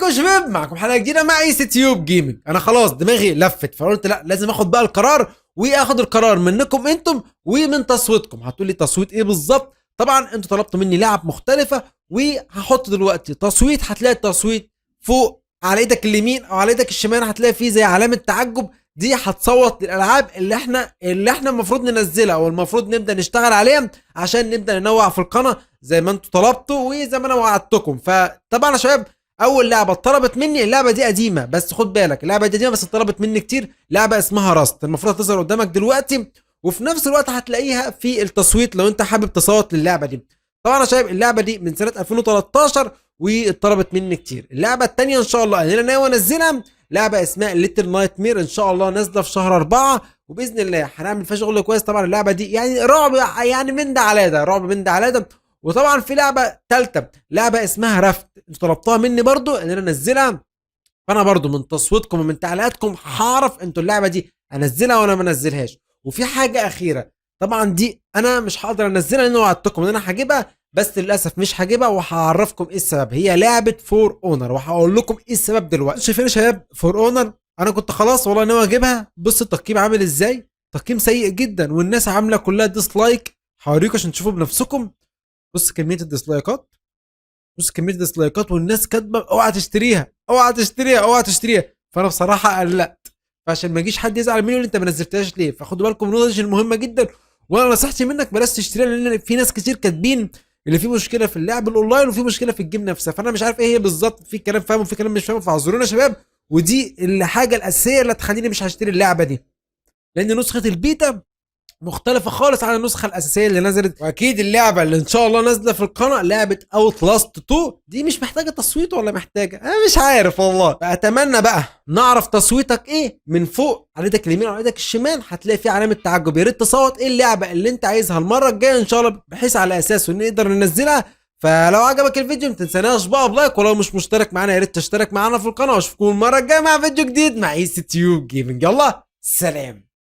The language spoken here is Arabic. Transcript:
عليكم يا شباب، معكم حلقه جديده مع ايس تيوب جيمنج. انا خلاص دماغي لفت، فقلت لا لازم اخد بقى القرار، واخد القرار منكم انتم ومن تصويتكم. هتقول لي تصويت ايه بالظبط؟ طبعا انتوا طلبتوا مني لعب مختلفه، وهحط دلوقتي تصويت. هتلاقي التصويت فوق على ايدك اليمين او على ايدك الشمال، هتلاقي فيه زي علامه تعجب. دي هتصوت للالعاب اللي احنا المفروض ننزلها او المفروض نبدا نشتغل عليها عشان نبدا ننوع في القناه زي ما انتوا طلبتوا وزي ما انا وعدتكم. فطبعا يا شباب، اول لعبه اتطلبت مني، اللعبه دي قديمه بس خد بالك اللعبه دي قديمه بس اتطلبت مني كتير. لعبه اسمها راست، المفروض تظهر قدامك دلوقتي، وفي نفس الوقت هتلاقيها في التصويت لو انت حابب تصوت للعبه دي. طبعا يا شباب اللعبه دي من سنه 2013 واتطلبت مني كتير. اللعبه الثانيه ان شاء الله انا ناوي انزلها، لعبه اسمها ليتل نايت مير، ان شاء الله نازله في شهر 4 وباذن الله هنعمل فيها شغل كويس. طبعا اللعبه دي يعني رعب، يعني من ده على ده، رعب من ده على ده. وطبعا في لعبه ثالثه، لعبه اسمها رافت، انتوا طلبتوها مني برضو ان انا انزلها، فانا برضو من تصويتكم ومن تعليقاتكم هعرف انتوا اللعبه دي انزلها ولا ما انزلهاش. وفي حاجه اخيره، طبعا دي انا مش هقدر انزلها لان وعدتكم ان انا هجيبها، بس للاسف مش هجيبها وهعرفكم ايه السبب. هي لعبه فور اونر وهقول لكم ايه السبب دلوقتي. شايفين يا شباب فور اونر؟ انا كنت خلاص والله ناوي اجيبها. بص التقييم عامل ازاي، تقييم سيء جدا والناس عامله كلها ديسلايك. هوريكم عشان تشوفوا بنفسكم. بص كميه الديسلايكات، بص كميه الديسلايكات، والناس كاتبه اوعى تشتريها اوعى تشتريها اوعى تشتريها. فانا بصراحه قلقت، فعشان ما يجيش حد يزعل مني يقول انت ما نزلتهاش ليه. فخدوا بالكم من النقطه دي المهمه جدا، وانا نصيحتي منك بلاش تشتريها، لان في ناس كتير كاتبين اللي فيه مشكله في اللعب الاونلاين وفي مشكله في الجيم نفسها. فانا مش عارف ايه هي بالظبط، في كلام فاهمه وفي كلام مش فاهمه، فاعذرونا يا شباب. ودي الحاجه الاساسيه اللي تخليني مش هشتري اللعبه دي، لان نسخه البيتا مختلفة خالص عن النسخة الأساسية اللي نزلت. وأكيد اللعبة اللي إن شاء الله نازلة في القناة لعبة أوت لاست 2 دي مش محتاجة تصويت ولا محتاجة؟ أنا مش عارف والله. فأتمنى بقى نعرف تصويتك إيه من فوق على إيدك اليمين وعلى إيدك الشمال، هتلاقي فيه علامة تعجب. يا ريت تصوت إيه اللعبة اللي أنت عايزها المرة الجاية إن شاء الله، بحيث على أساسه نقدر ننزلها. فلو عجبك الفيديو ما تنساناش بقى بلايك، ولو مش مشترك معانا يا ريت تشترك معانا في القناة. واشوفكم المرة الجاية مع فيديو جديد مع ايس تيوب جيمنج. يلا سلام.